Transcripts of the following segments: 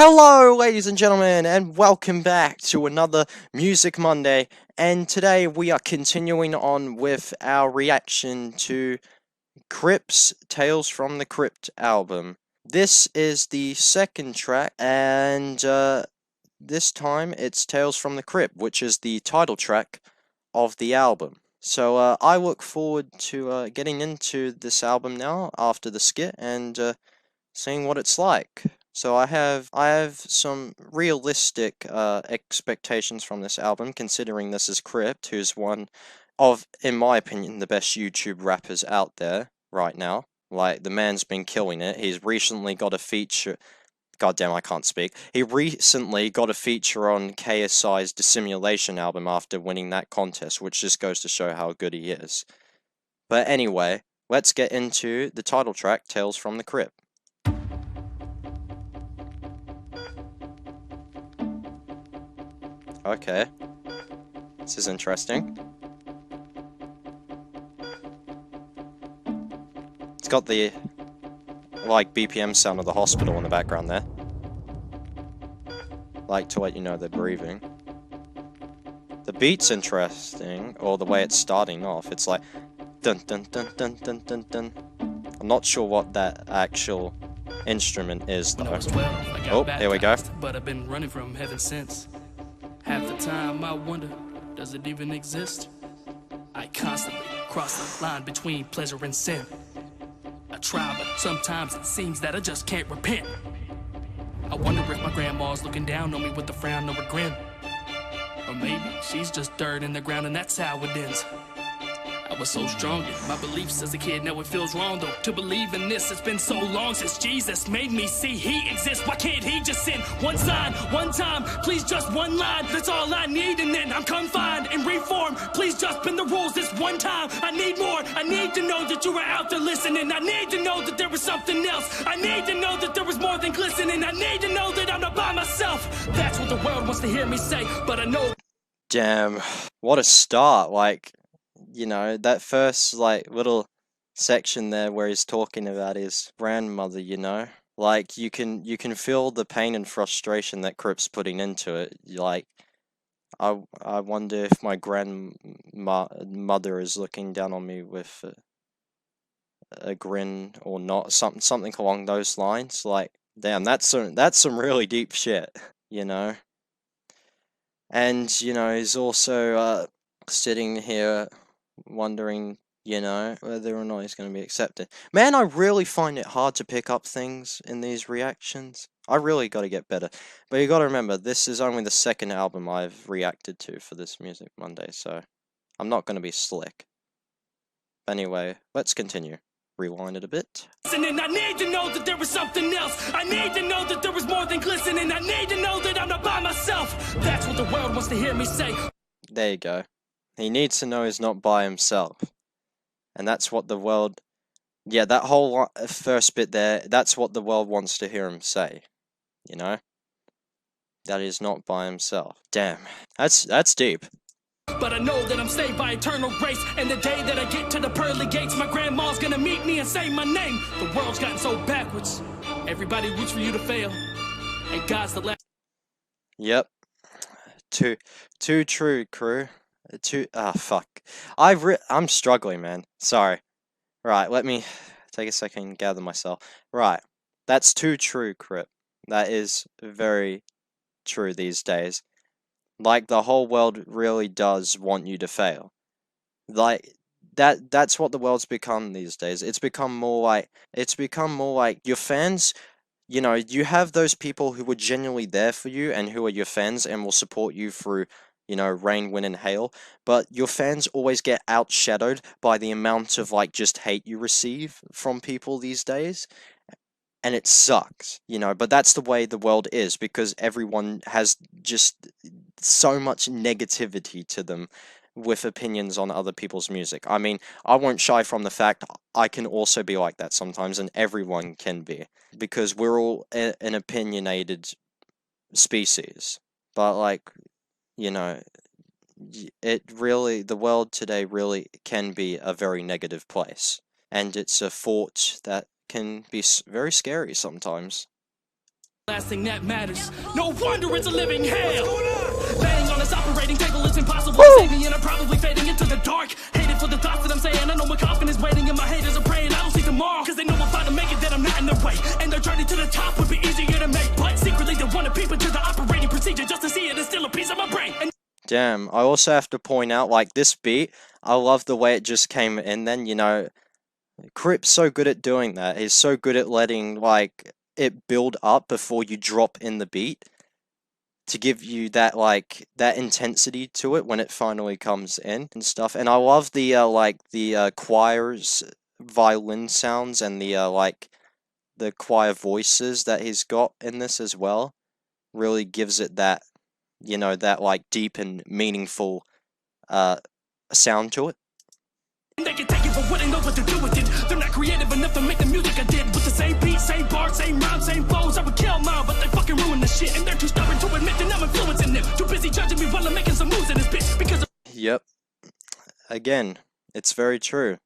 Hello, ladies and gentlemen, and welcome back to another Music Monday. And today we are continuing on with our reaction to Crypt's Tales from the Crypt album. This is the second track, and this time it's Tales from the Crypt, which is the title track of the album. So I look forward to getting into this album now after the skit and seeing what it's like. So I have some realistic expectations from this album, considering this is Crypt, who's one of, in my opinion, the best YouTube rappers out there right now. Like, the man's been killing it. He's recently got a feature. Goddamn, I can't speak. He recently got a feature on KSI's Dissimulation album after winning that contest, which just goes to show how good he is. But anyway, let's get into the title track, Tales from the Crypt. Okay. This is interesting. It's got the, like, BPM sound of the hospital in the background there. Like, to let you know they're breathing. The beat's interesting, or the way it's starting off. It's like, dun dun dun dun dun dun dun. I'm not sure what that actual instrument is, though. Oh, here we go. But I've been running from heaven since. Half the time I wonder, does it even exist? I constantly cross the line between pleasure and sin. I try, but sometimes it seems that I just can't repent. I wonder if my grandma's looking down on me with a frown or a grin. Or maybe she's just dirt in the ground and that's how it ends. I was so strong in my beliefs as a kid, now it feels wrong though to believe in this. It's been so long since Jesus made me see he exists. Why can't he just send one sign, one time, please just one line? That's all I need and then I'm confined and reformed. Please just bend the rules this one time. I need more, I need to know that you are out there listening. I need to know that there is something else. I need to know that there is more than glistening. I need to know that I'm not by myself. That's what the world wants to hear me say, but I know. Damn, what a start. Like, you know, that first, like, little section there where he's talking about his grandmother, you know? Like, you can feel the pain and frustration that Crypt's putting into it. Like, I wonder if my grandmother is looking down on me with a grin or not, something along those lines. Like, damn, that's some really deep shit, you know? And, you know, he's also sitting here wondering, you know, whether or not he's going to be accepted. Man, I really find it hard to pick up things in these reactions. I really got to get better. But you got to remember, this is only the second album I've reacted to for this Music Monday, so I'm not going to be slick. Anyway, let's continue. Rewind it a bit. I need to know that there is something else. I need to know that there is more than glistening. I need to know that I'm not by myself. That's what the world wants to hear me say. There you go. He needs to know he's not by himself. And that's what the world... Yeah, that whole first bit there, that's what the world wants to hear him say. You know? That he's not by himself. Damn. That's deep. But I know that I'm saved by eternal grace. And the day that I get to the pearly gates, my grandma's gonna meet me and say my name. The world's gotten so backwards. Everybody roots for you to fail. And God's the last... Yep. Too true, crew. Fuck. I'm struggling, man. Sorry. Right, let me take a second and gather myself. Right. That's too true, Crypt. That is very true these days. Like, the whole world really does want you to fail. Like, that's what the world's become these days. It's become more like your fans, you know, you have those people who were genuinely there for you and who are your fans and will support you through, you know, rain, wind, and hail, but your fans always get outshadowed by the amount of, like, just hate you receive from people these days, and it sucks, you know, but that's the way the world is, because everyone has just so much negativity to them with opinions on other people's music. I mean, I won't shy from the fact I can also be like that sometimes, and everyone can be, because we're all an opinionated species, but, like, you know, the world today really can be a very negative place, and it's a thought that can be very scary sometimes. Last thing that matters. No wonder it's a living hell. Laying on this operating table, it's impossible to save me, and I'm probably fading into the dark. Hated for the thoughts that I'm saying. I know my coffin is waiting, and my haters are praying I don't see tomorrow. Cause they know if I don't make it, that I'm not in their way. And their journey to the top would be easier to make. But secretly they want to peep into the operating procedure just to see it is still a piece of my brain. And Damn, I also have to point out, like, this beat, I love the way it just came in then, you know. Crypt's so good at doing that. He's so good at letting, like, it build up before you drop in the beat to give you that, like, that intensity to it when it finally comes in and stuff. And I love the, choir's violin sounds and the, the choir voices that he's got in this as well. Really gives it that, you know, that, like, deep and meaningful, sound to it. they can take it, but wouldn't know what to do with it. They're not creative enough to make the music I did. With the same beat, same bar, same rhyme, same flows. I would kill mine, but they fucking ruin the shit. And they're too stubborn to admit that I'm influencing them. Too busy judging me while I'm making some moves in this bitch. Because Yep. Again, it's very true.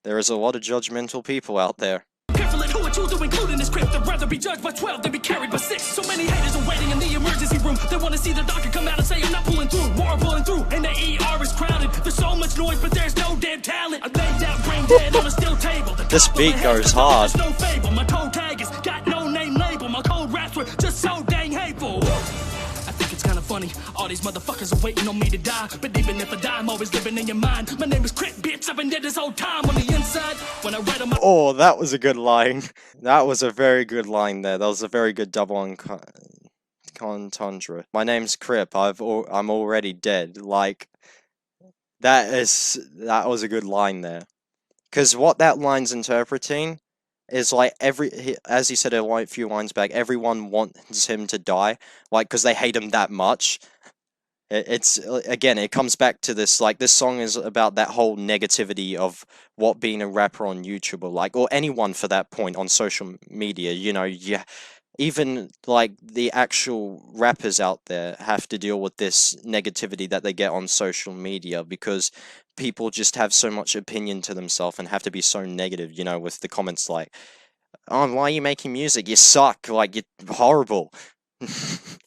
There is a lot of judgmental people out there. careful at who I choose to include in this script. I'd rather be judged by 12 than be carried by 6. So many haters are waiting in the emergency room. They want to see the doctor come out and say I'm not pulling through. More are pulling through, and the ER is crowded. There's so much noise, but there's no damn talent. I laid out brain dead on a steel table. This beat goes hard. No fable. My toe tag has got no name label. My cold raps were just so dang hateful. I think it's kind of funny. All these motherfuckers are waiting on me to die. But even if I die, I'm always living in your mind. My name is Crypt, bitch. I've been dead this whole time. On the inside, when I write on my... Oh, that was a good line. That was a very good line there. That was a very good double entendre. My name's Crypt. I'm already dead. Like, that was a good line there. Because what that line's interpreting is like as he said a few lines back, everyone wants him to die, like, because they hate him that much. It's again, it comes back to this, like, this song is about that whole negativity of what being a rapper on YouTube, or like, or anyone for that point on social media, you know, yeah, even like the actual rappers out there have to deal with this negativity that they get on social media because people just have so much opinion to themselves and have to be so negative, you know, with the comments like, "Oh, why are you making music? You suck, like, you're horrible."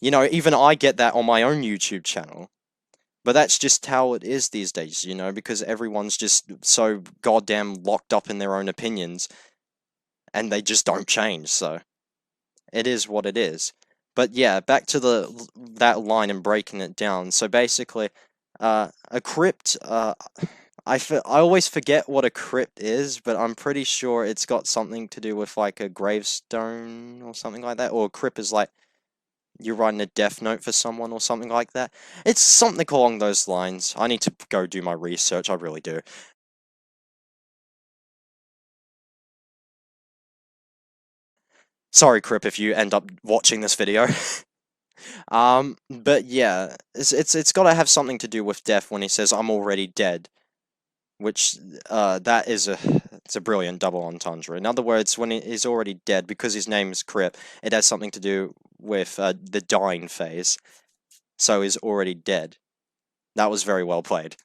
You know, even I get that on my own YouTube channel. But that's just how it is these days, you know, because everyone's just so goddamn locked up in their own opinions and they just don't change, so it is what it is. But yeah, back to that line and breaking it down. So basically, a crypt, I always forget what a crypt is, but I'm pretty sure it's got something to do with like a gravestone or something like that. Or a crypt is like you're writing a death note for someone or something like that. It's something along those lines. I need to go do my research, I really do. Sorry, Crip, if you end up watching this video. But yeah, it's got to have something to do with death when he says I'm already dead, which that is it's a brilliant double entendre. In other words, when he's already dead, because his name is Crip, it has something to do with the dying phase. So he's already dead. That was very well played.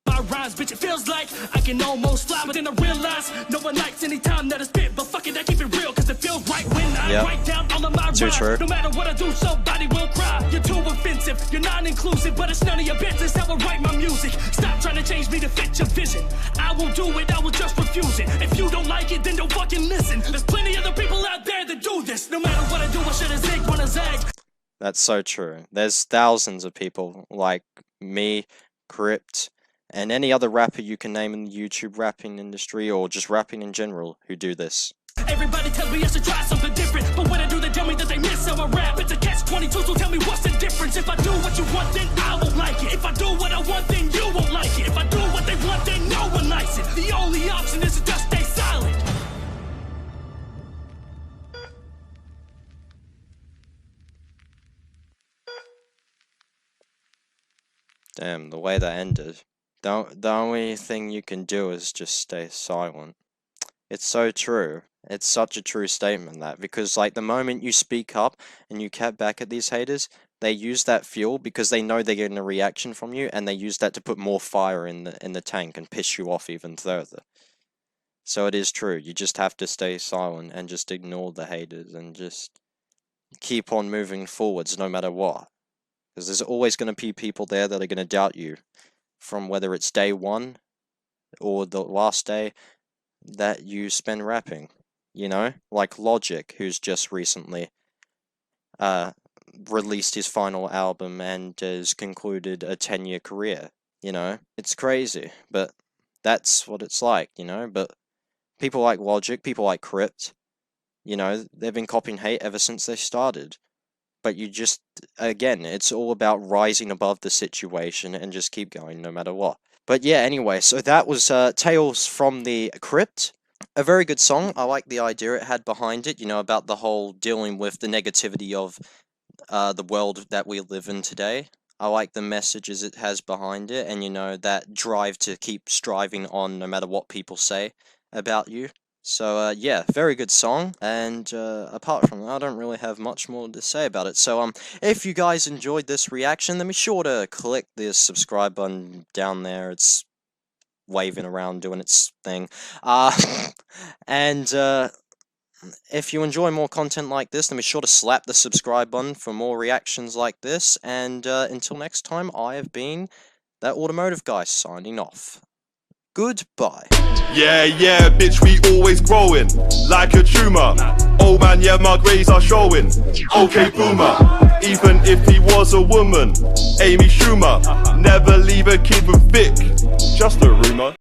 My rhymes, bitch, it feels like I can almost fly, but then I realize no one likes any time that I spit. But fuck it, I keep it real, cause it feels right when I write down all of my rhymes. True. No matter what I do, somebody will cry. You're too offensive, you're non-inclusive, but it's none of your business how I write my music. Stop trying to change me to fit your vision. I won't do it, I will just refuse it. If you don't like it, then don't fucking listen. There's plenty other people out there that do this. No matter what I do, I should have zigged when I zagged. That's so true. There's thousands of people like me, Crypt, and any other rapper you can name in the YouTube rapping industry, or just rapping in general, who do this. Everybody tells me I should try something different, but when I do, they tell me that they miss how I rap. It's a catch-22, so tell me what's the difference. If I do what you want, then I won't like it. If I do what I want, then you won't like it. If I do what they want, then no one likes it. The only option is to just stay silent. Damn, the way that ended. The only thing you can do is just stay silent. It's so true. It's such a true statement, that, because like the moment you speak up and you cap back at these haters, they use that fuel because they know they're getting a reaction from you, and they use that to put more fire in the tank and piss you off even further. So it is true. You just have to stay silent and just ignore the haters and just keep on moving forwards no matter what. Because there's always going to be people there that are going to doubt you, from whether it's day one or the last day that you spend rapping. You know, like Logic, who's just recently uh, released his final album and has concluded a 10-year career. You know, it's crazy, but that's what it's like, you know. But people like Logic, people like Crypt, you know, they've been copying hate ever since they started. But you just, again, it's all about rising above the situation and just keep going no matter what. But yeah, anyway, so that was Tales from the Crypt. A very good song. I like the idea it had behind it, you know, about the whole dealing with the negativity of the world that we live in today. I like the messages it has behind it, and you know, that drive to keep striving on no matter what people say about you. So yeah, very good song. And apart from that, I don't really have much more to say about it. So if you guys enjoyed this reaction, then be sure to click the subscribe button down there. It's waving around doing its thing. Uh, and if you enjoy more content like this, then be sure to slap the subscribe button for more reactions like this. And until next time, I have been that automotive guy signing off. Goodbye. Yeah, yeah, bitch, we always growing like a tumor. Oh man, yeah, my grades are showing. Okay, boomer. Even if he was a woman, Amy Schumer. Never leave a kid with Vic. Just a rumor.